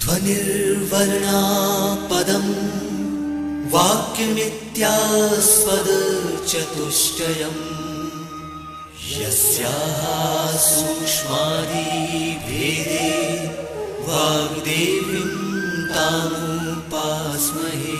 ध्वनिर्वर्णा पदम् वाक्यमित्यास्पदचतुष्टयम् यस्याः सूक्ष्मादिभेदे वाग्देवीं तामुपास्महे।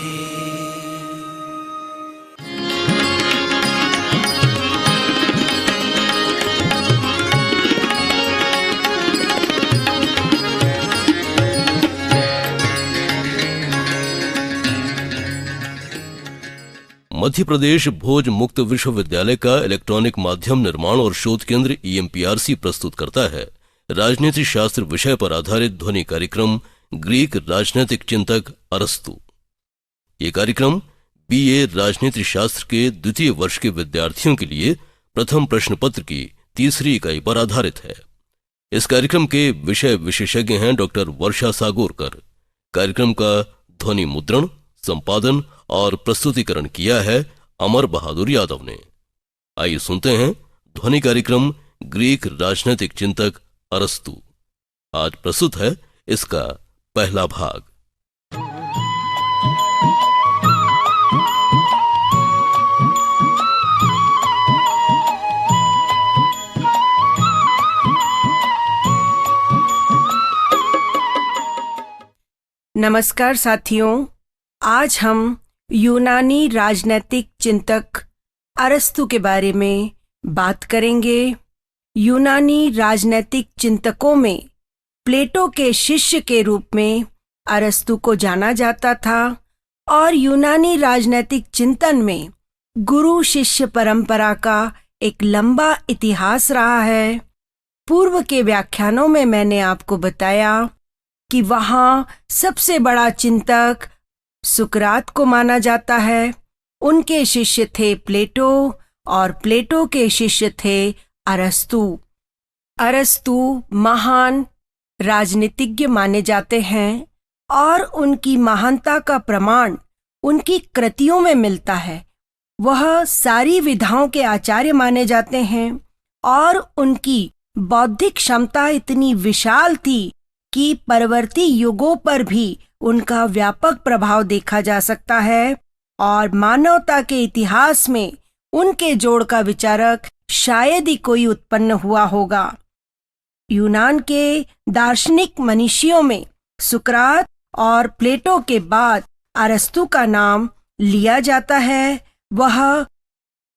मध्य प्रदेश भोज मुक्त विश्वविद्यालय का इलेक्ट्रॉनिक माध्यम निर्माण और शोध केंद्र EMPRC प्रस्तुत करता है राजनीति शास्त्र विषय पर आधारित ध्वनि कार्यक्रम ग्रीक राजनीतिक चिंतक अरस्तु। ये कार्यक्रम BA राजनीति शास्त्र के द्वितीय वर्ष के विद्यार्थियों के लिए प्रथम प्रश्न पत्र की तीसरी इकाई पर आधारित है। इस कार्यक्रम के विषय विशेषज्ञ हैं डॉक्टर वर्षा सागोरकर। कार्यक्रम का ध्वनि मुद्रण, संपादन और प्रस्तुतिकरण किया है अमर बहादुर यादव ने। आइए सुनते हैं ध्वनि कार्यक्रम ग्रीक राजनीतिक चिंतक अरस्तु। आज प्रस्तुत है इसका पहला भाग। नमस्कार साथियों, आज हम यूनानी राजनैतिक चिंतक अरस्तु के बारे में बात करेंगे। यूनानी राजनैतिक चिंतकों में प्लेटो के शिष्य के रूप में अरस्तु को जाना जाता था और यूनानी राजनैतिक चिंतन में गुरु शिष्य परंपरा का एक लंबा इतिहास रहा है। पूर्व के व्याख्यानों में मैंने आपको बताया कि वहाँ सबसे बड़ा चिंतक सुकरात को माना जाता है। उनके शिष्य थे प्लेटो और प्लेटो के शिष्य थे अरस्तु। अरस्तु महान राजनीतिज्ञ माने जाते हैं और उनकी महानता का प्रमाण उनकी कृतियों में मिलता है। वह सारी विधाओं के आचार्य माने जाते हैं और उनकी बौद्धिक क्षमता इतनी विशाल थी कि परवर्ती युगों पर भी उनका व्यापक प्रभाव देखा जा सकता है और मानवता के इतिहास में उनके जोड़ का विचारक शायद ही कोई उत्पन्न हुआ होगा। यूनान के दार्शनिक मनीषियों में सुकरात और प्लेटो के बाद अरस्तु का नाम लिया जाता है। वह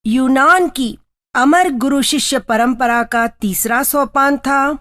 यूनान की अमर गुरु शिष्य परंपरा का तीसरा सोपान था।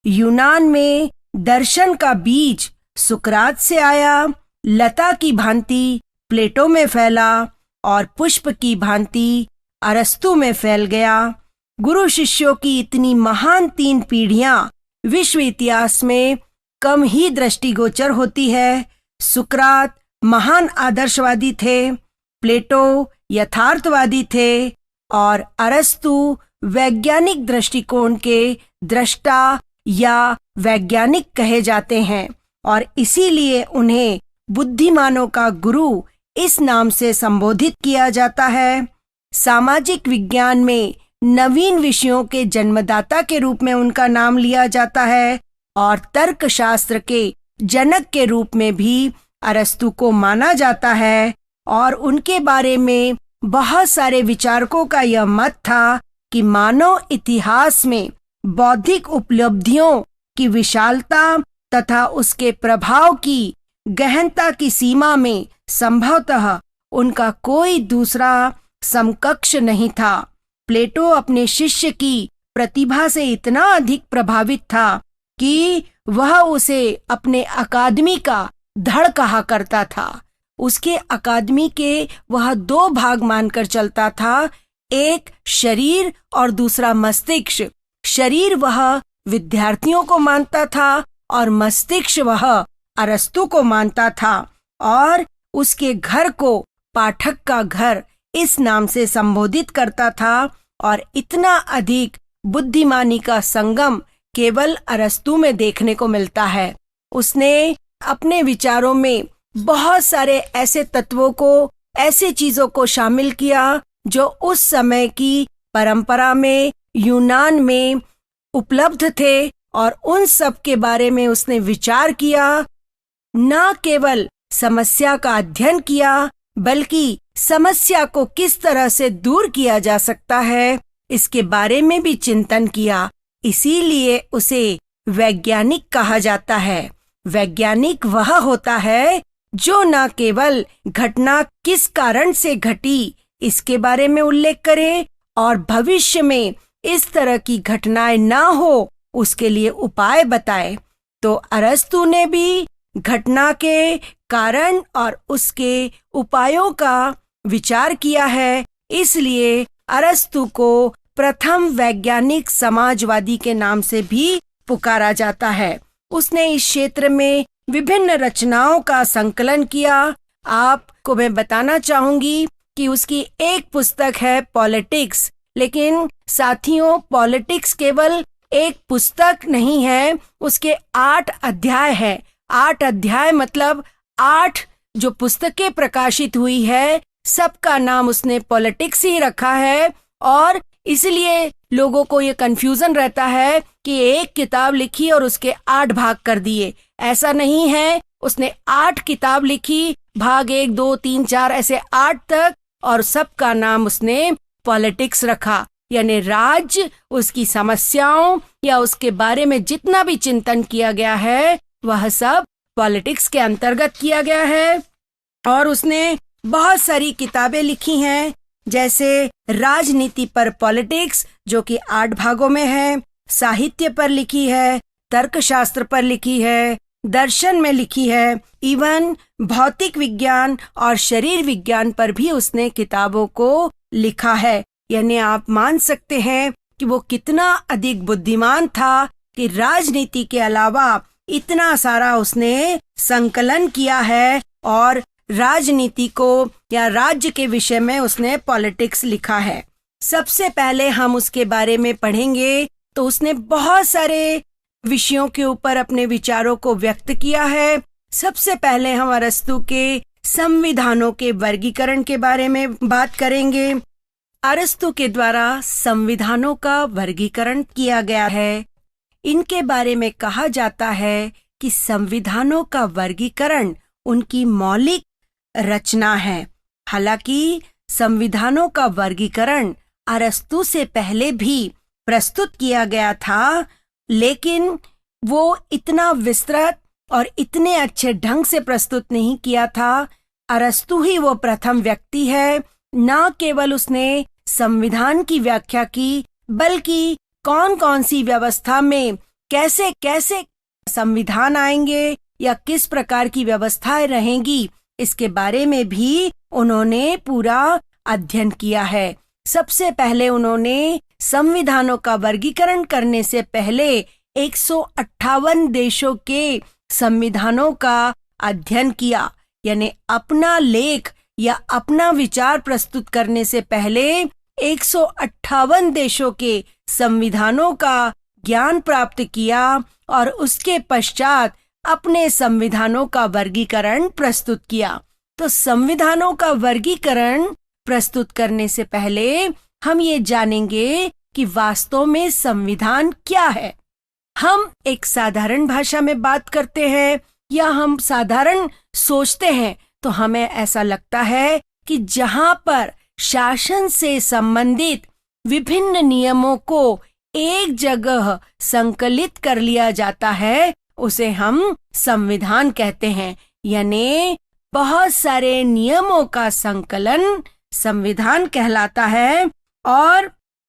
यूनान में दर्शन का बीज सुकरात से आया, लता की भांति प्लेटो में फैला और पुष्प की भांति अरस्तु में फैल गया। गुरु शिष्यों की इतनी महान 3 पीढ़ियां विश्व इतिहास में कम ही दृष्टिगोचर होती है। सुकरात महान आदर्शवादी थे, प्लेटो यथार्थवादी थे और अरस्तु वैज्ञानिक दृष्टिकोण के दृष्टा या वैज्ञानिक कहे जाते हैं और इसीलिए उन्हें बुद्धिमानों का गुरु इस नाम से संबोधित किया जाता है। सामाजिक विज्ञान में नवीन विषयों के जन्मदाता के रूप में उनका नाम लिया जाता है और तर्कशास्त्र के जनक के रूप में भी अरस्तु को माना जाता है और उनके बारे में बहुत सारे विचारकों का यह मत था कि मानव इतिहास में बौद्धिक उपलब्धियों की विशालता तथा उसके प्रभाव की गहनता की सीमा में संभवतः उनका कोई दूसरा समकक्ष नहीं था। प्लेटो अपने शिष्य की प्रतिभा से इतना अधिक प्रभावित था कि वह उसे अपने अकादमी का धड़ कहा करता था। उसके अकादमी के वह 2 भाग मानकर चलता था, एक शरीर और दूसरा मस्तिष्क। शरीर वह विद्यार्थियों को मानता था और मस्तिष्क वह अरस्तु को मानता था और उसके घर को पाठक का घर इस नाम से संबोधित करता था और इतना अधिक बुद्धिमानी का संगम केवल अरस्तु में देखने को मिलता है। उसने अपने विचारों में बहुत सारे ऐसे तत्वों को, ऐसे चीजों को शामिल किया जो उस समय की परंपरा में यूनान में उपलब्ध थे और उन सब के बारे में उसने विचार किया न केवल समस्या का अध्ययन किया बल्कि समस्या को किस तरह से दूर किया जा सकता है इसके बारे में भी चिंतन किया। इसीलिए उसे वैज्ञानिक कहा जाता है। वैज्ञानिक वह होता है जो न केवल घटना किस कारण से घटी इसके बारे में उल्लेख करे और भविष्य में इस तरह की घटनाएं न हो उसके लिए उपाय बताए। तो अरस्तु ने भी घटना के कारण और उसके उपायों का विचार किया है। इसलिए अरस्तु को प्रथम वैज्ञानिक समाजवादी के नाम से भी पुकारा जाता है। उसने इस क्षेत्र में विभिन्न रचनाओं का संकलन किया। आपको मैं बताना चाहूंगी कि उसकी एक पुस्तक है पॉलिटिक्स। लेकिन साथियों, पॉलिटिक्स केवल एक पुस्तक नहीं है, उसके 8 अध्याय हैं। 8 अध्याय मतलब 8 जो पुस्तकें प्रकाशित हुई है सबका नाम उसने पॉलिटिक्स ही रखा है। और इसलिए लोगों को ये कंफ्यूजन रहता है कि एक किताब लिखी और उसके 8 भाग कर दिए। ऐसा नहीं है, उसने 8 किताब लिखी, भाग 1, 2, 3, 4 ऐसे 8 तक, और सबका नाम उसने पॉलिटिक्स रखा। यानी राज्य, उसकी समस्याओं या उसके बारे में जितना भी चिंतन किया गया है वह सब पॉलिटिक्स के अंतर्गत किया गया है। और उसने बहुत सारी किताबें लिखी हैं, जैसे राजनीति पर पॉलिटिक्स जो कि 8 भागों में है, साहित्य पर लिखी है, तर्कशास्त्र पर लिखी है, दर्शन में लिखी है, इवन भौतिक विज्ञान और शरीर विज्ञान पर भी उसने किताबों को लिखा है। यानी आप मान सकते हैं कि वो कितना अधिक बुद्धिमान था कि राजनीति के अलावा इतना सारा उसने संकलन किया है और राजनीति को या राज्य के विषय में उसने पॉलिटिक्स लिखा है। सबसे पहले हम उसके बारे में पढ़ेंगे तो उसने बहुत सारे विषयों के ऊपर अपने विचारों को व्यक्त किया है। सबसे पहले हम अरस्तु के संविधानों के वर्गीकरण के बारे में बात करेंगे। अरस्तु के द्वारा संविधानों का वर्गीकरण किया गया है। इनके बारे में कहा जाता है कि संविधानों का वर्गीकरण उनकी मौलिक रचना है। हालांकि संविधानों का वर्गीकरण अरस्तु से पहले भी प्रस्तुत किया गया था, लेकिन वो इतना विस्तृत और इतने अच्छे ढंग से प्रस्तुत नहीं किया था। अरस्तु ही वो प्रथम व्यक्ति है। न केवल उसने संविधान की व्याख्या की, बल्कि कौन कौन सी व्यवस्था में कैसे कैसे संविधान आएंगे या किस प्रकार की व्यवस्थाएं रहेंगी इसके बारे में भी उन्होंने पूरा अध्ययन किया है। सबसे पहले उन्होंने संविधानों का वर्गीकरण करने से पहले 158 देशों के संविधानों का अध्ययन किया। यानी अपना लेख या अपना विचार प्रस्तुत करने से पहले 158 देशों के संविधानों का ज्ञान प्राप्त किया और उसके पश्चात अपने संविधानों का वर्गीकरण प्रस्तुत किया। तो संविधानों का वर्गीकरण प्रस्तुत करने से पहले हम ये जानेंगे कि वास्तव में संविधान क्या है। हम एक साधारण भाषा में बात करते हैं या हम साधारण सोचते हैं तो हमें ऐसा लगता है कि जहां पर शासन से संबंधित विभिन्न नियमों को एक जगह संकलित कर लिया जाता है उसे हम संविधान कहते हैं। यानी बहुत सारे नियमों का संकलन संविधान कहलाता है। और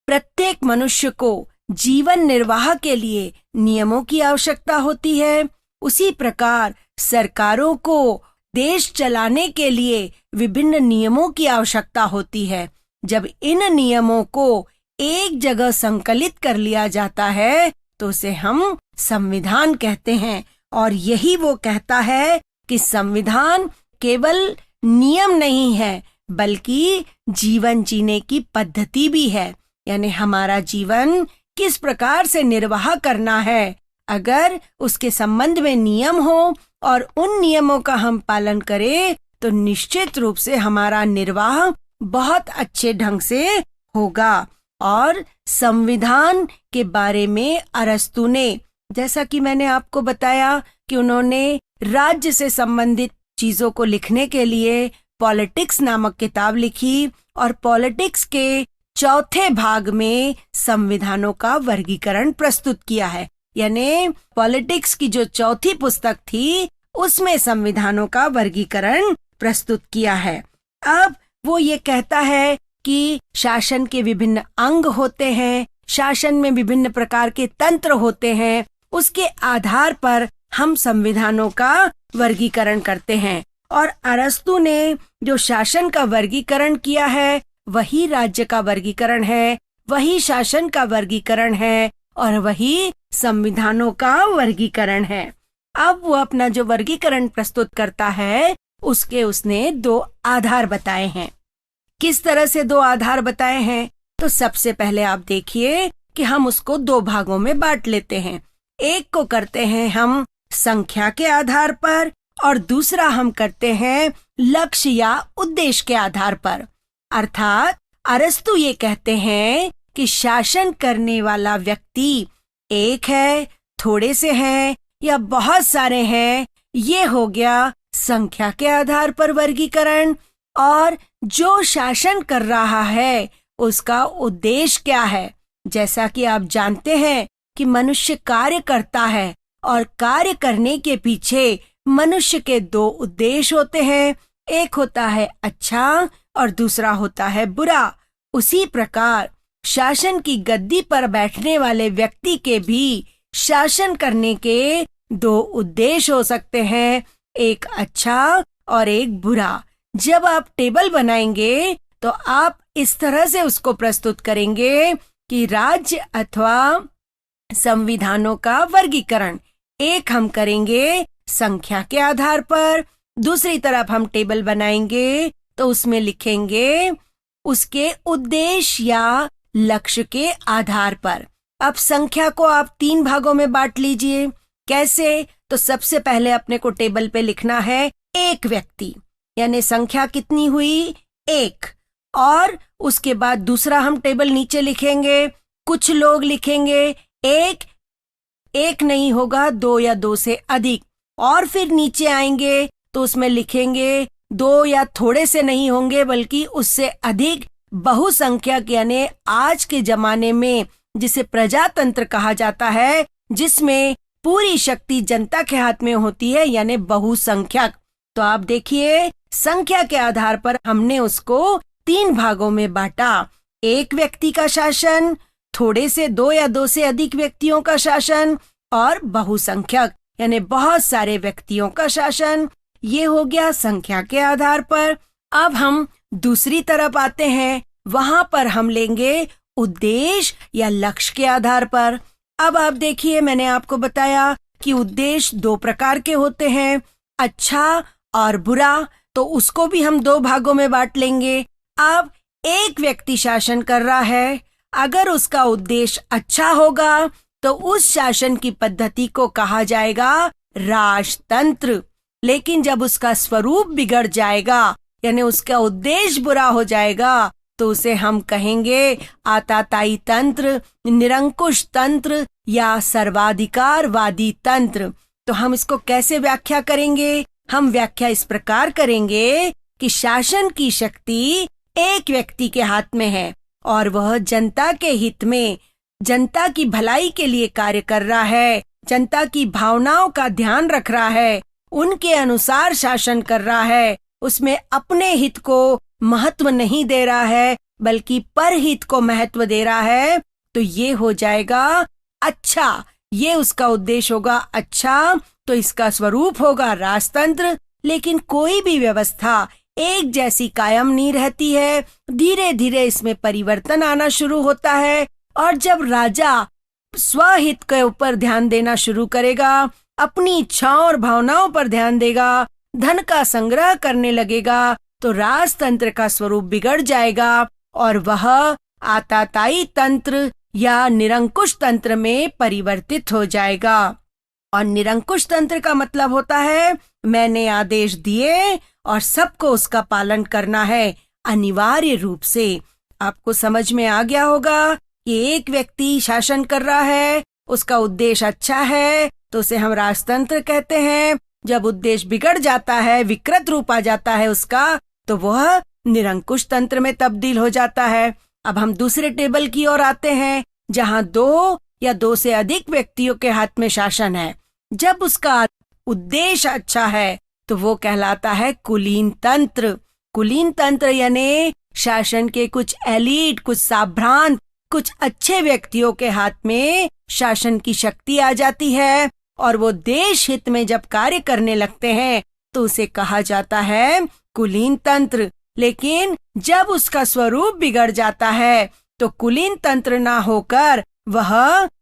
प्रत्येक मनुष्य को जीवन निर्वाह के लिए नियमों की आवश्यकता होती है। उसी प्रकार सरकारों को देश चलाने के लिए विभिन्न नियमों की आवश्यकता होती है। जब इन नियमों को एक जगह संकलित कर लिया जाता है तो उसे हम संविधान कहते हैं। और यही वो कहता है कि संविधान केवल नियम नहीं है बल्कि जीवन जीने की पद्धति भी है। यानी हमारा जीवन किस प्रकार से निर्वाह करना है, अगर उसके संबंध में नियम हो और उन नियमों का हम पालन करें तो निश्चित रूप से हमारा निर्वाह बहुत अच्छे ढंग से होगा। और संविधान के बारे में अरस्तु ने, जैसा कि मैंने आपको बताया कि उन्होंने राज्य से संबंधित चीजों को लिखने के लिए पॉलिटिक्स नामक किताब लिखी और पॉलिटिक्स के चौथे भाग में संविधानों का वर्गीकरण प्रस्तुत किया है। यानी पॉलिटिक्स की जो चौथी पुस्तक थी उसमें संविधानों का वर्गीकरण प्रस्तुत किया है। अब वो ये कहता है कि शासन के विभिन्न अंग होते हैं, शासन में विभिन्न प्रकार के तंत्र होते हैं, उसके आधार पर हम संविधानों का वर्गीकरण करते हैं। और अरस्तु ने जो शासन का वर्गीकरण किया है वही राज्य का वर्गीकरण है, वही शासन का वर्गीकरण है और वही संविधानों का वर्गीकरण है। अब वो अपना जो वर्गीकरण प्रस्तुत करता है उसके उसने 2 आधार बताए हैं। किस तरह से 2 आधार बताए हैं? तो सबसे पहले आप देखिए कि हम उसको 2 भागों में बांट लेते हैं। एक को करते हैं हम संख्या के आधार पर और दूसरा हम करते हैं लक्ष्य या उद्देश्य के आधार पर। अर्थात अरस्तु ये कहते हैं कि शासन करने वाला व्यक्ति एक है, थोड़े से हैं या बहुत सारे हैं, ये हो गया संख्या के आधार पर वर्गीकरण। और जो शासन कर रहा है उसका उद्देश्य क्या है? जैसा कि आप जानते हैं कि मनुष्य कार्य करता है और कार्य करने के पीछे मनुष्य के 2 उद्देश्य होते हैं, एक होता है अच्छा और दूसरा होता है बुरा। उसी प्रकार शासन की गद्दी पर बैठने वाले व्यक्ति के भी शासन करने के 2 उद्देश्य हो सकते हैं, एक अच्छा और एक बुरा। जब आप टेबल बनाएंगे तो आप इस तरह से उसको प्रस्तुत करेंगे कि राज्य अथवा संविधानों का वर्गीकरण एक हम करेंगे संख्या के आधार पर, दूसरी तरफ हम टेबल बनाएंगे तो उसमें लिखेंगे उसके उद्देश्य या लक्ष्य के आधार पर। अब संख्या को आप 3 भागों में बांट लीजिए। कैसे? तो सबसे पहले अपने को टेबल पे लिखना है एक व्यक्ति, यानी संख्या कितनी हुई? 1। और उसके बाद दूसरा हम टेबल नीचे लिखेंगे, कुछ लोग लिखेंगे एक नहीं होगा 2 या 2 से अधिक। और फिर नीचे आएंगे तो उसमें लिखेंगे 2 या थोड़े से नहीं होंगे बल्कि उससे अधिक बहुसंख्यक, यानी आज के जमाने में जिसे प्रजातंत्र कहा जाता है, जिसमें पूरी शक्ति जनता के हाथ में होती है, यानी बहुसंख्यक। तो आप देखिए संख्या के आधार पर हमने उसको 3 भागों में बांटा। एक व्यक्ति का शासन, थोड़े से 2 या 2 से अधिक व्यक्तियों का शासन और बहुसंख्यक यानी बहुत सारे व्यक्तियों का शासन। ये हो गया संख्या के आधार पर। अब हम दूसरी तरफ आते हैं, वहां पर हम लेंगे उद्देश्य या लक्ष्य के आधार पर। अब आप देखिए, मैंने आपको बताया कि उद्देश्य 2 प्रकार के होते हैं, अच्छा और बुरा। तो उसको भी हम 2 भागों में बांट लेंगे। अब एक व्यक्ति शासन कर रहा है, अगर उसका उद्देश्य अच्छा होगा तो उस शासन की पद्धति को कहा जाएगा राजतंत्र। लेकिन जब उसका स्वरूप बिगड़ जाएगा यानी उसका उद्देश्य बुरा हो जाएगा तो उसे हम कहेंगे आताताई तंत्र, निरंकुश तंत्र या सर्वाधिकारवादी तंत्र। तो हम इसको कैसे व्याख्या करेंगे? हम व्याख्या इस प्रकार करेंगे कि शासन की शक्ति एक व्यक्ति के हाथ में है और वह जनता के हित में, जनता की भलाई के लिए कार्य कर रहा है, जनता की भावनाओं का ध्यान रख रहा है, उनके अनुसार शासन कर रहा है, उसमें अपने हित को महत्व नहीं दे रहा है बल्कि परहित को महत्व दे रहा है। तो ये हो जाएगा अच्छा, ये उसका उद्देश्य होगा अच्छा, तो इसका स्वरूप होगा राजतंत्र। लेकिन कोई भी व्यवस्था एक जैसी कायम नहीं रहती है, धीरे धीरे इसमें परिवर्तन आना शुरू होता है। और जब राजा स्वहित के ऊपर ध्यान देना शुरू करेगा, अपनी इच्छाओं और भावनाओं पर ध्यान देगा, धन का संग्रह करने लगेगा, तो राजतंत्र का स्वरूप बिगड़ जाएगा और वह आताताई तंत्र या निरंकुश तंत्र में परिवर्तित हो जाएगा। और निरंकुश तंत्र का मतलब होता है मैंने आदेश दिए और सबको उसका पालन करना है अनिवार्य रूप से। आपको समझ में आ गया होगा कि एक व्यक्ति शासन कर रहा है, उसका उद्देश्य अच्छा है तो उसे हम राजतंत्र कहते हैं। जब उद्देश्य बिगड़ जाता है, विकृत रूप आ जाता है उसका, तो वह निरंकुश तंत्र में तब्दील हो जाता है। अब हम दूसरे टेबल की ओर आते हैं, जहां 2 या 2 से अधिक व्यक्तियों के हाथ में शासन है। जब उसका उद्देश्य अच्छा है तो वो कहलाता है कुलीन तंत्र। कुलीन तंत्र यानी शासन के कुछ एलीट, कुछ साभ्रांत, कुछ अच्छे व्यक्तियों के हाथ में शासन की शक्ति आ जाती है और वो देश हित में जब कार्य करने लगते हैं तो उसे कहा जाता है कुलीन तंत्र। लेकिन जब उसका स्वरूप बिगड़ जाता है तो कुलीन तंत्र ना होकर वह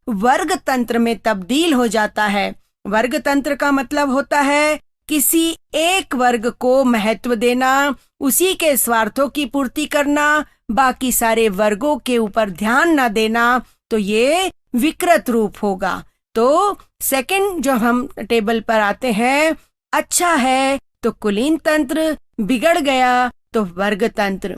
वर्ग तंत्र में तब्दील हो जाता है। वर्ग तंत्र का मतलब होता है किसी एक वर्ग को महत्व देना, उसी के स्वार्थों की पूर्ति करना, बाकी सारे वर्गों के ऊपर ध्यान न देना, तो ये विकृत रूप होगा। तो सेकंड जो हम टेबल पर आते हैं, अच्छा है तो कुलीन तंत्र, बिगड़ गया तो वर्ग तंत्र।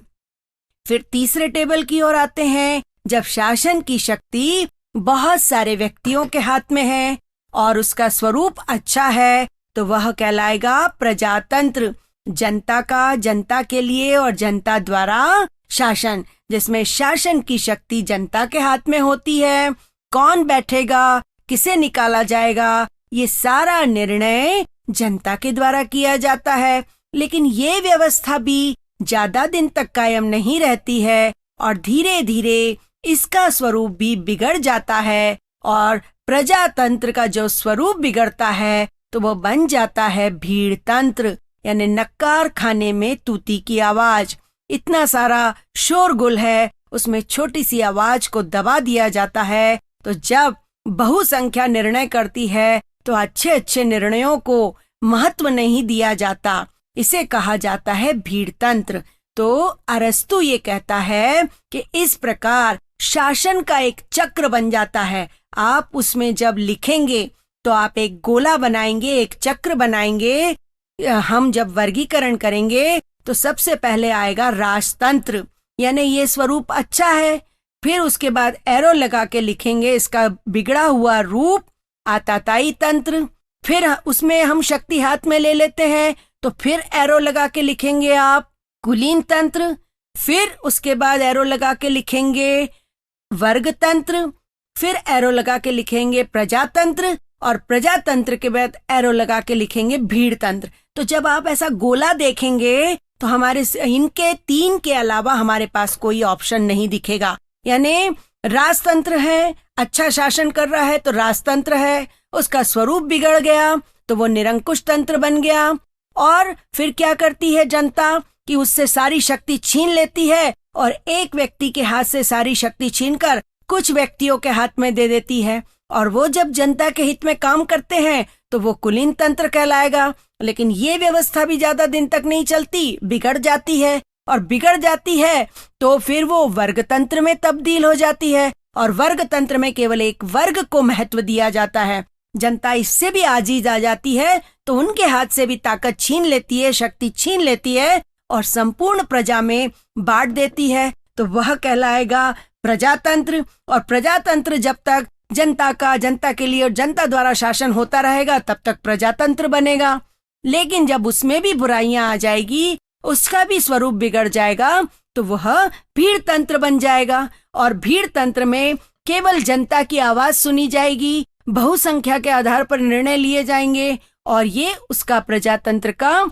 फिर तीसरे टेबल की ओर आते हैं, जब शासन की शक्ति बहुत सारे व्यक्तियों के हाथ में है और उसका स्वरूप अच्छा है तो वह कहलाएगा प्रजातंत्र। जनता का, जनता के लिए और जनता द्वारा शासन, जिसमें शासन की शक्ति जनता के हाथ में होती है। कौन बैठेगा, किसे निकाला जाएगा, ये सारा निर्णय जनता के द्वारा किया जाता है। लेकिन ये व्यवस्था भी ज्यादा दिन तक कायम नहीं रहती है और धीरे धीरे इसका स्वरूप भी बिगड़ जाता है और प्रजातंत्र का जो स्वरूप बिगड़ता है तो वो बन जाता है भीड़ तंत्र, यानी नक्कार खाने में तूती की आवाज। इतना सारा शोरगुल है, उसमें छोटी सी आवाज को दबा दिया जाता है। तो जब बहुसंख्या निर्णय करती है तो अच्छे अच्छे निर्णयों को महत्व नहीं दिया जाता, इसे कहा जाता है भीड़ तंत्र। तो अरस्तु ये कहता है कि इस प्रकार शासन का एक चक्र बन जाता है। आप उसमें जब लिखेंगे तो आप एक गोला बनाएंगे, एक चक्र बनाएंगे। हम जब वर्गीकरण करेंगे तो सबसे पहले आएगा राजतंत्र, यानी ये स्वरूप अच्छा है। फिर उसके बाद एरो लगा के लिखेंगे इसका बिगड़ा हुआ रूप, आताताई तंत्र। फिर उसमें हम शक्ति हाथ में ले लेते हैं तो फिर एरो लगा के लिखेंगे आप कुलीन तंत्र। फिर उसके बाद एरो लगा के लिखेंगे वर्ग तंत्र। फिर एरो लगा के लिखेंगे प्रजातंत्र और प्रजातंत्र के बाद एरो लगा के लिखेंगे भीड़ तंत्र। तो जब आप ऐसा गोला देखेंगे तो हमारे इनके 3 के अलावा हमारे पास कोई ऑप्शन नहीं दिखेगा। यानी राजतंत्र है, अच्छा शासन कर रहा है तो राजतंत्र है, उसका स्वरूप बिगड़ गया तो वो निरंकुश तंत्र बन गया। और फिर क्या करती है जनता कि उससे सारी शक्ति छीन लेती है और एक व्यक्ति के हाथ से सारी शक्ति छीनकर कुछ व्यक्तियों के हाथ में दे देती है और वो जब जनता के हित में काम करते हैं तो वो कुलीन तंत्र कहलाएगा। लेकिन ये व्यवस्था भी ज्यादा दिन तक नहीं चलती, बिगड़ जाती है और बिगड़ जाती है तो फिर वो वर्ग तंत्र में तब्दील हो जाती है और वर्ग तंत्र में केवल एक वर्ग को महत्व दिया जाता है। जनता इससे भी आजीज आ जाती है तो उनके हाथ से भी ताकत छीन लेती है, शक्ति छीन लेती है और संपूर्ण प्रजा में बांट देती है, तो वह कहलाएगा प्रजातंत्र। और प्रजातंत्र जब तक जनता का, जनता के लिए और जनता द्वारा शासन होता रहेगा तब तक प्रजातंत्र बनेगा। लेकिन जब उसमें भी बुराइयां आ जाएगी, उसका भी स्वरूप बिगड़ जाएगा तो वह भीड़ तंत्र बन जाएगा और भीड़ तंत्र में केवल जनता की आवाज सुनी जाएगी, बहुसंख्या के आधार पर निर्णय लिए जाएंगे और ये उसका प्रजातंत्र का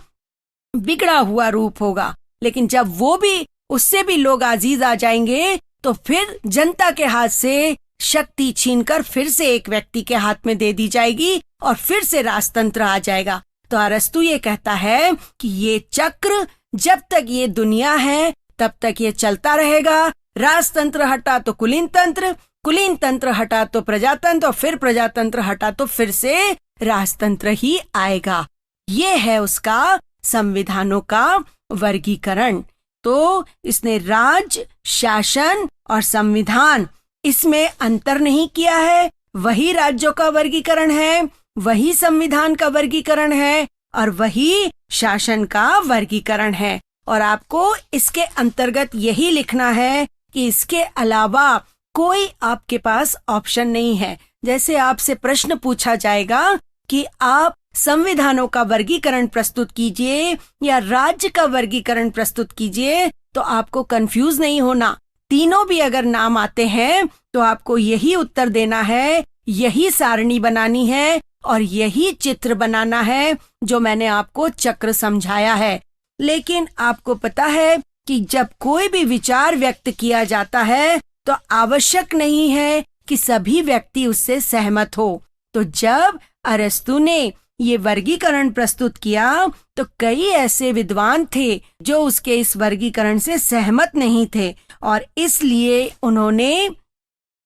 बिगड़ा हुआ रूप होगा। लेकिन जब वो भी, उससे भी लोग आजीज आ जाएंगे तो फिर जनता के हाथ से शक्ति छीनकर फिर से एक व्यक्ति के हाथ में दे दी जाएगी और फिर से राजतंत्र आ जाएगा। तो अरस्तु ये कहता है कि ये चक्र जब तक ये दुनिया है तब तक ये चलता रहेगा। राजतंत्र हटा तो कुलीन तंत्र, कुलीन तंत्र हटा तो प्रजातंत्र और फिर प्रजातंत्र हटा तो फिर से राजतंत्र ही आएगा। ये है उसका संविधानों का वर्गीकरण। तो इसने राज, शासन और संविधान, इसमें अंतर नहीं किया है। वही राज्यों का वर्गीकरण है, वही संविधान का वर्गीकरण है और वही शासन का वर्गीकरण है। और आपको इसके अंतर्गत यही लिखना है कि इसके अलावा कोई आपके पास ऑप्शन नहीं है। जैसे आपसे प्रश्न पूछा जाएगा कि आप संविधानों का वर्गीकरण प्रस्तुत कीजिए या राज्य का वर्गीकरण प्रस्तुत कीजिए, तो आपको कंफ्यूज नहीं होना। तीनों भी अगर नाम आते हैं तो आपको यही उत्तर देना है, यही सारणी बनानी है और यही चित्र बनाना है जो मैंने आपको चक्र समझाया है। लेकिन आपको पता है कि जब कोई भी विचार व्यक्त किया जाता है तो आवश्यक नहीं है कि सभी व्यक्ति उससे सहमत हो। तो जब अरस्तु ने ये वर्गीकरण प्रस्तुत किया तो कई ऐसे विद्वान थे जो उसके इस वर्गीकरण से सहमत नहीं थे और इसलिए उन्होंने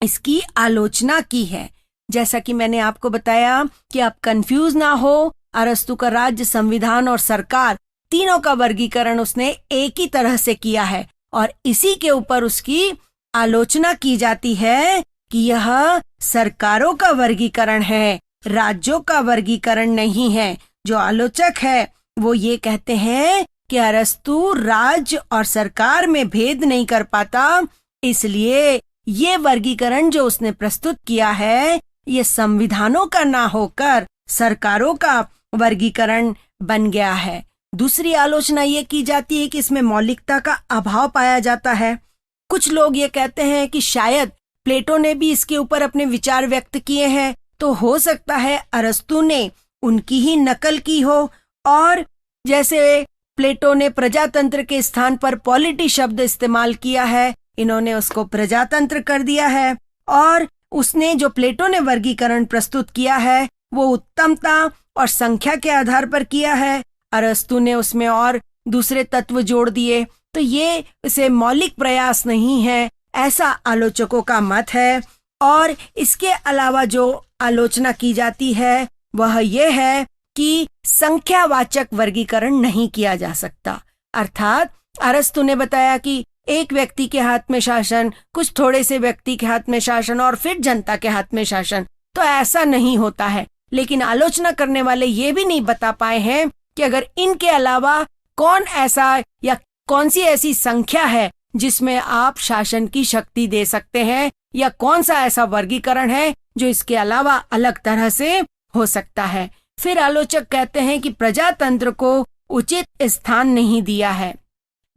इसकी आलोचना की है। जैसा कि मैंने आपको बताया कि आप कंफ्यूज ना हो, अरस्तु का राज्य, संविधान और सरकार तीनों का वर्गीकरण उसने एक ही तरह से किया है और इसी के ऊपर उसकी आलोचना की जाती है कि यह सरकारों का वर्गीकरण है, राज्यों का वर्गीकरण नहीं है। जो आलोचक है वो ये कहते हैं कि अरस्तु राज्य और सरकार में भेद नहीं कर पाता, इसलिए ये वर्गीकरण जो उसने प्रस्तुत किया है ये संविधानों का ना होकर सरकारों का वर्गीकरण बन गया है। दूसरी आलोचना ये की जाती है कि इसमें मौलिकता का अभाव पाया जाता है। कुछ लोग ये कहते हैं कि शायद प्लेटो ने भी इसके ऊपर अपने विचार व्यक्त किए हैं, तो हो सकता है अरस्तु ने उनकी ही नकल की हो और जैसे प्लेटो ने प्रजातंत्र के स्थान पर पॉलिटी शब्द इस्तेमाल किया है, इन्होंने उसको प्रजातंत्र कर दिया है और उसने जो प्लेटो ने वर्गीकरण प्रस्तुत किया है वो उत्तमता और संख्या के आधार पर किया है, अरस्तु ने उसमें और दूसरे तत्व जोड़ दिए। तो ये इसे मौलिक प्रयास नहीं है, ऐसा आलोचकों का मत है। और इसके अलावा जो आलोचना की जाती है वह यह है कि संख्यावाचक वर्गीकरण नहीं किया जा सकता। अर्थात अरस्तु ने बताया कि एक व्यक्ति के हाथ में शासन, कुछ थोड़े से व्यक्ति के हाथ में शासन और फिर जनता के हाथ में शासन, तो ऐसा नहीं होता है। लेकिन आलोचना करने वाले ये भी नहीं बता पाए हैं कि अगर इनके अलावा कौन ऐसा या कौन सी ऐसी संख्या है जिसमें आप शासन की शक्ति दे सकते हैं या कौन सा ऐसा वर्गीकरण है जो इसके अलावा अलग तरह से हो सकता है। फिर आलोचक कहते हैं कि प्रजातंत्र को उचित स्थान नहीं दिया है,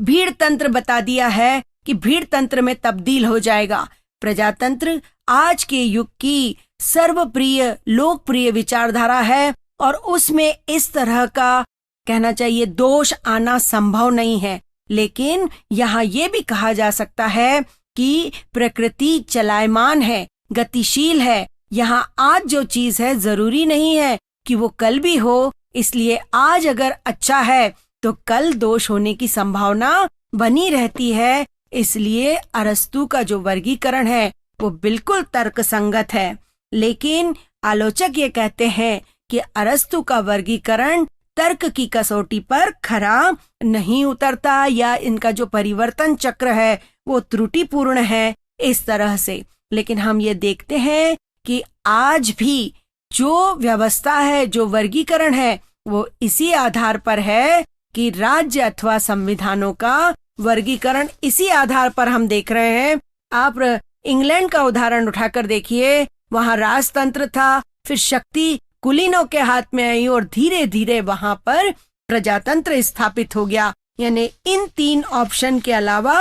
भीड़ तंत्र बता दिया है कि भीड़ तंत्र में तब्दील हो जाएगा। प्रजातंत्र आज के युग की सर्वप्रिय लोकप्रिय विचारधारा है और उसमें इस तरह का कहना चाहिए दोष आना संभव नहीं है। लेकिन यहाँ ये भी कहा जा सकता है कि प्रकृति चलायमान है, गतिशील है। यहाँ आज जो चीज है जरूरी नहीं है कि वो कल भी हो, इसलिए आज अगर अच्छा है तो कल दोष होने की संभावना बनी रहती है। इसलिए अरस्तु का जो वर्गीकरण है वो बिल्कुल तर्कसंगत है। लेकिन आलोचक ये कहते हैं कि अरस्तु का वर्गीकरण तर्क की कसौटी पर खरा नहीं उतरता या इनका जो परिवर्तन चक्र है वो त्रुटिपूर्ण है इस तरह से। लेकिन हम ये देखते हैं कि आज भी जो व्यवस्था है, जो वर्गीकरण है, वो इसी आधार पर है कि राज्य अथवा संविधानों का वर्गीकरण इसी आधार पर हम देख रहे हैं। आप इंग्लैंड का उदाहरण उठाकर देखिए, वहां राजतंत्र था, फिर शक्ति कुलीनों के हाथ में आई और धीरे धीरे वहां पर प्रजातंत्र स्थापित हो गया। यानी इन तीन ऑप्शन के अलावा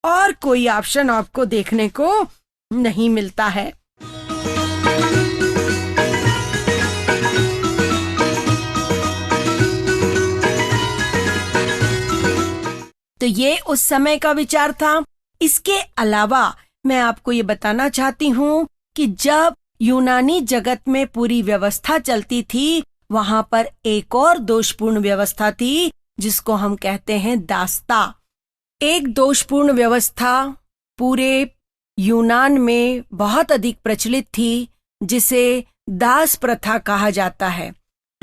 और कोई ऑप्शन आपको देखने को नहीं मिलता है। तो ये उस समय का विचार था। इसके अलावा मैं आपको ये बताना चाहती हूँ कि जब यूनानी जगत में पूरी व्यवस्था चलती थी, वहां पर एक और दोषपूर्ण व्यवस्था थी जिसको हम कहते हैं दास्ता। एक दोषपूर्ण व्यवस्था पूरे यूनान में बहुत अधिक प्रचलित थी जिसे दास प्रथा कहा जाता है।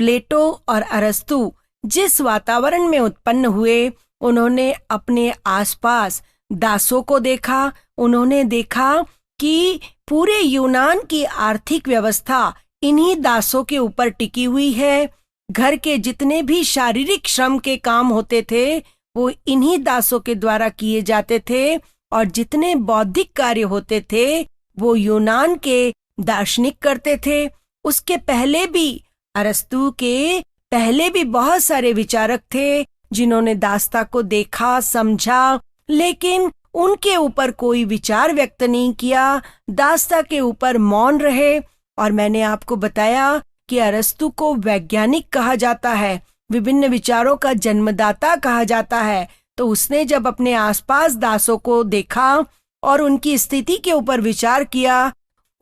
प्लेटो और अरस्तु जिस वातावरण में उत्पन्न हुए, उन्होंने अपने आसपास दासों को देखा। उन्होंने देखा कि पूरे यूनान की आर्थिक व्यवस्था इन्हीं दासों के ऊपर टिकी हुई है। घर के जितने भी शारीरिक श्रम के काम होते थे वो इन्हीं दासों के द्वारा किए जाते थे और जितने बौद्धिक कार्य होते थे वो यूनान के दार्शनिक करते थे। उसके पहले भी अरस्तु के पहले भी बहुत सारे विचारक थे जिन्होंने दास्ता को देखा, समझा, लेकिन उनके ऊपर कोई विचार व्यक्त नहीं किया, दास्ता के ऊपर मौन रहे। और मैंने आपको बताया कि अरस्तु को वैज्ञानिक कहा जाता है, विभिन्न विचारों का जन्मदाता कहा जाता है। तो उसने जब अपने आसपास दासों को देखा और उनकी स्थिति के ऊपर विचार किया,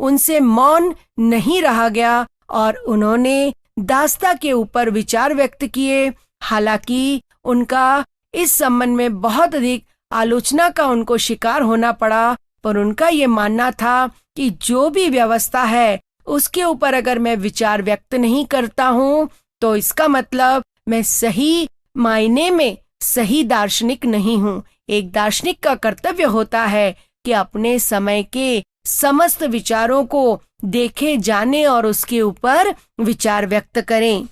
उनसे मौन नहीं रहा गया और उन्होंने दास्ता के ऊपर विचार व्यक्त किए। हालांकि उनका इस संबंध में बहुत अधिक आलोचना का उनको शिकार होना पड़ा, पर उनका ये मानना था कि जो भी व्यवस्था है उसके ऊपर अगर मैं विचार व्यक्त नहीं करता हूँ तो इसका मतलब मैं सही मायने में सही दार्शनिक नहीं हूँ। एक दार्शनिक का कर्तव्य होता है कि अपने समय के समस्त विचारों को देखे, जाने और उसके ऊपर विचार व्यक्त करें।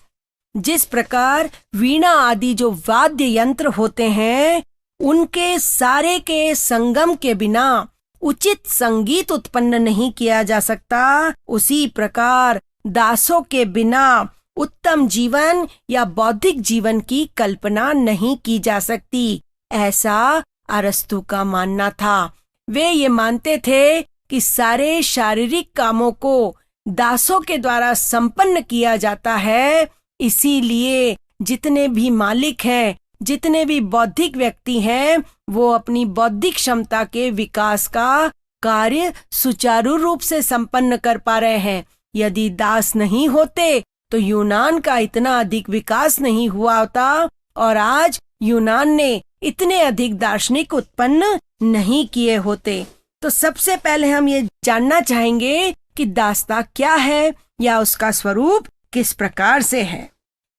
जिस प्रकार वीणा आदि जो वाद्य यंत्र होते हैं, उनके सारे के संगम के बिना उचित संगीत उत्पन्न नहीं किया जा सकता, उसी प्रकार दासों के बिना उत्तम जीवन या बौद्धिक जीवन की कल्पना नहीं की जा सकती। ऐसा अरस्तु का मानना था। वे ये मानते थे कि सारे शारीरिक कामों को दासों के द्वारा संपन्न किया जाता है, इसीलिए जितने भी मालिक हैं, जितने भी बौद्धिक व्यक्ति हैं, वो अपनी बौद्धिक क्षमता के विकास का कार्य सुचारू रूप से संपन्न कर पा रहे हैं। यदि दास नहीं होते तो यूनान का इतना अधिक विकास नहीं हुआ होता और आज यूनान ने इतने अधिक दार्शनिक उत्पन्न नहीं किए होते। तो सबसे पहले हम ये जानना चाहेंगे कि दास्ता क्या है या उसका स्वरूप किस प्रकार से है।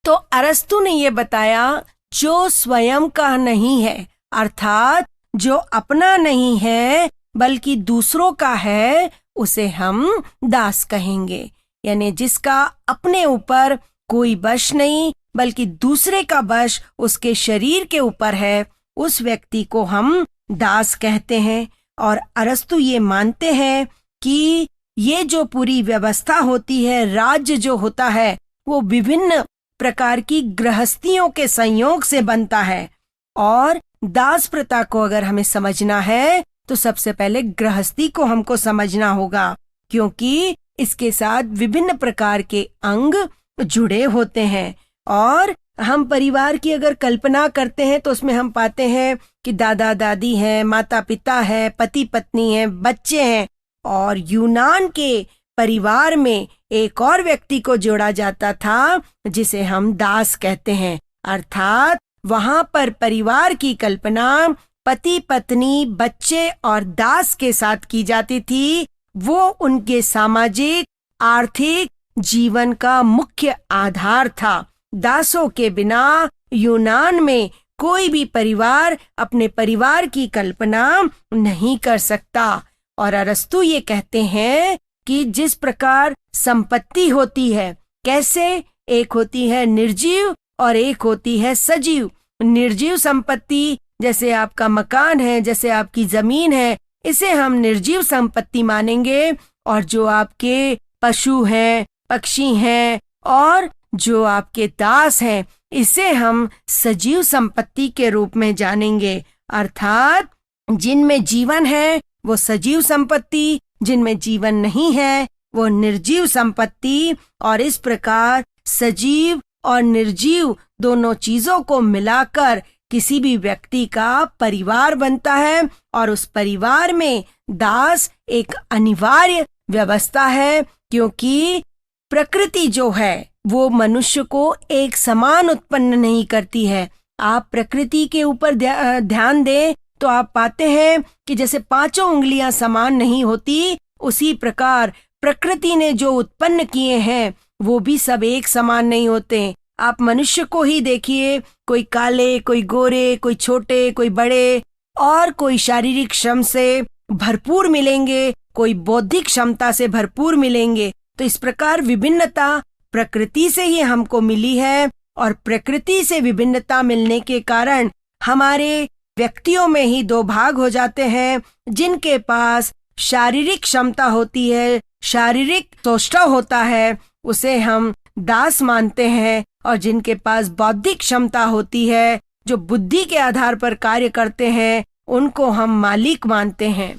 तो अरस्तु ने ये बताया, जो स्वयं का नहीं है, अर्थात जो अपना नहीं है बल्कि दूसरों का है, उसे हम दास कहेंगे। यानी जिसका अपने ऊपर कोई वश नहीं बल्कि दूसरे का वश उसके शरीर के ऊपर है, उस व्यक्ति को हम दास कहते हैं। और अरस्तु ये मानते हैं कि ये जो पूरी व्यवस्था होती है, राज्य जो होता है, वो विभिन्न प्रकार की गृहस्थियों के संयोग से बनता है। और दास प्रथा को अगर हमें समझना है तो सबसे पहले गृहस्थी को हमको समझना होगा, क्योंकि इसके साथ विभिन्न प्रकार के अंग जुड़े होते हैं। और हम परिवार की अगर कल्पना करते हैं तो उसमें हम पाते हैं कि दादा दादी हैं, माता पिता हैं, पति पत्नी हैं, बच्चे हैं। और यूनान के परिवार में एक और व्यक्ति को जोड़ा जाता था जिसे हम दास कहते हैं, अर्थात वहां पर परिवार की कल्पना पति पत्नी, बच्चे और दास के साथ की जाती थी। वो उनके सामाजिक आर्थिक जीवन का मुख्य आधार था। दासों के बिना यूनान में कोई भी परिवार अपने परिवार की कल्पना नहीं कर सकता। और अरस्तु ये कहते हैं कि जिस प्रकार संपत्ति होती है, कैसे, एक होती है निर्जीव और एक होती है सजीव। निर्जीव संपत्ति जैसे आपका मकान है, जैसे आपकी जमीन है, इसे हम निर्जीव संपत्ति मानेंगे। और जो आपके पशु हैं, पक्षी हैं और जो आपके दास हैं, इसे हम सजीव संपत्ति के रूप में जानेंगे। अर्थात जिनमें जीवन है वो सजीव संपत्ति, जिनमें जीवन नहीं है वो निर्जीव संपत्ति। और इस प्रकार सजीव और निर्जीव दोनों चीजों को मिलाकर किसी भी व्यक्ति का परिवार बनता है। और उस परिवार में दास एक अनिवार्य व्यवस्था है, क्योंकि प्रकृति जो है वो मनुष्य को एक समान उत्पन्न नहीं करती है। आप प्रकृति के ऊपर ध्यान दें तो आप पाते हैं कि जैसे पांचों उंगलियां समान नहीं होती, उसी प्रकार प्रकृति ने जो उत्पन्न किए हैं वो भी सब एक समान नहीं होते। आप मनुष्य को ही देखिए, कोई काले, कोई गोरे, कोई छोटे, कोई बड़े, और कोई शारीरिक श्रम से भरपूर मिलेंगे, कोई बौद्धिक क्षमता से भरपूर मिलेंगे। तो इस प्रकार विभिन्नता प्रकृति से ही हमको मिली है। और प्रकृति से विभिन्नता मिलने के कारण हमारे व्यक्तियों में ही दो भाग हो जाते हैं। जिनके पास शारीरिक क्षमता होती है, शारीरिक सौष्ठव होता है, उसे हम दास मानते हैं और जिनके पास बौद्धिक क्षमता होती है, जो बुद्धि के आधार पर कार्य करते हैं, उनको हम मालिक मानते हैं।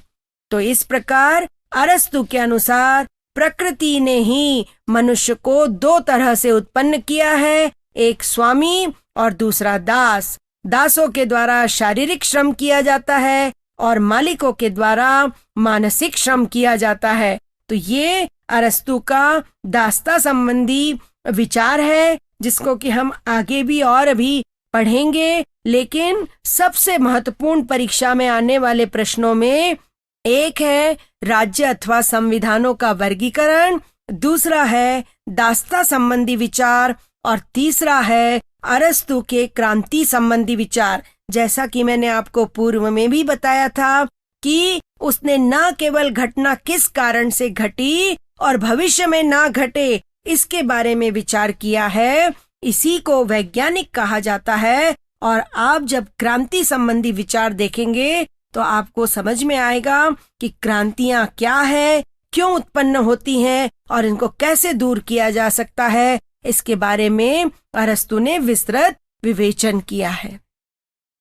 तो इस प्रकार अरस्तु के अनुसार प्रकृति ने ही मनुष्य को दो तरह से उत्पन्न किया है, एक स्वामी और दूसरा दास। दासों के द्वारा शारीरिक श्रम किया जाता है और मालिकों के द्वारा मानसिक श्रम किया जाता है। तो ये अरस्तु का दासता संबंधी विचार है, जिसको कि हम आगे भी और भी पढ़ेंगे। लेकिन सबसे महत्वपूर्ण परीक्षा में आने वाले प्रश्नों में एक है राज्य अथवा संविधानों का वर्गीकरण, दूसरा है दासता संबंधी विचार और तीसरा है अरस्तु के क्रांति संबंधी विचार। जैसा कि मैंने आपको पूर्व में भी बताया था कि उसने न केवल घटना किस कारण से घटी और भविष्य में ना घटे इसके बारे में विचार किया है, इसी को वैज्ञानिक कहा जाता है। और आप जब क्रांति संबंधी विचार देखेंगे तो आपको समझ में आएगा कि क्रांतियां क्या है, क्यों उत्पन्न होती हैं और इनको कैसे दूर किया जा सकता है। इसके बारे में अरस्तु ने विस्तृत विवेचन किया है।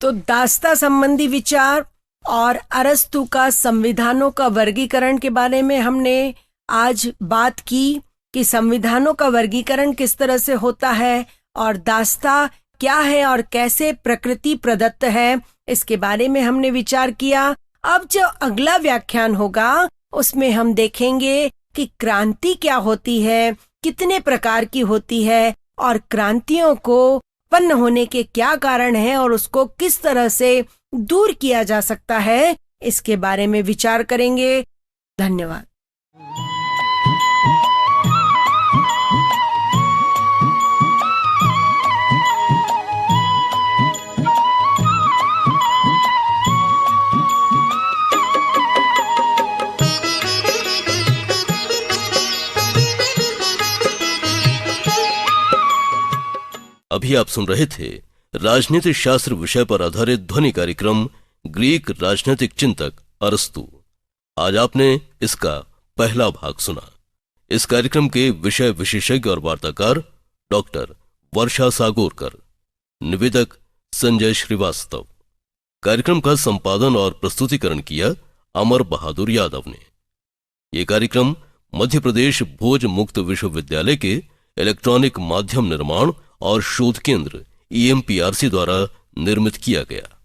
तो दासता संबंधी विचार और अरस्तु का संविधानों का वर्गीकरण के बारे में हमने आज बात की कि संविधानों का वर्गीकरण किस तरह से होता है और दासता क्या है और कैसे प्रकृति प्रदत्त है, इसके बारे में हमने विचार किया। अब जो अगला व्याख्यान होगा उसमें हम देखेंगे कि क्रांति क्या होती है, कितने प्रकार की होती है और क्रांतियों को उत्पन्न होने के क्या कारण हैं और उसको किस तरह से दूर किया जा सकता है, इसके बारे में विचार करेंगे। धन्यवाद। अभी आप सुन रहे थे राजनीतिक शास्त्र विषय पर आधारित ध्वनि कार्यक्रम ग्रीक राजनीतिक चिंतक अरस्तु। आज आपने इसका पहला भाग सुना। इस कार्यक्रम के विषय विशेषज्ञ और वार्ताकार डॉक्टर वर्षा सागोरकर, निवेदक संजय श्रीवास्तव। कार्यक्रम का संपादन और प्रस्तुतिकरण किया अमर बहादुर यादव ने। यह कार्यक्रम मध्य प्रदेश भोज मुक्त विश्वविद्यालय के इलेक्ट्रॉनिक माध्यम निर्माण और शोध केंद्र EMPRC द्वारा निर्मित किया गया।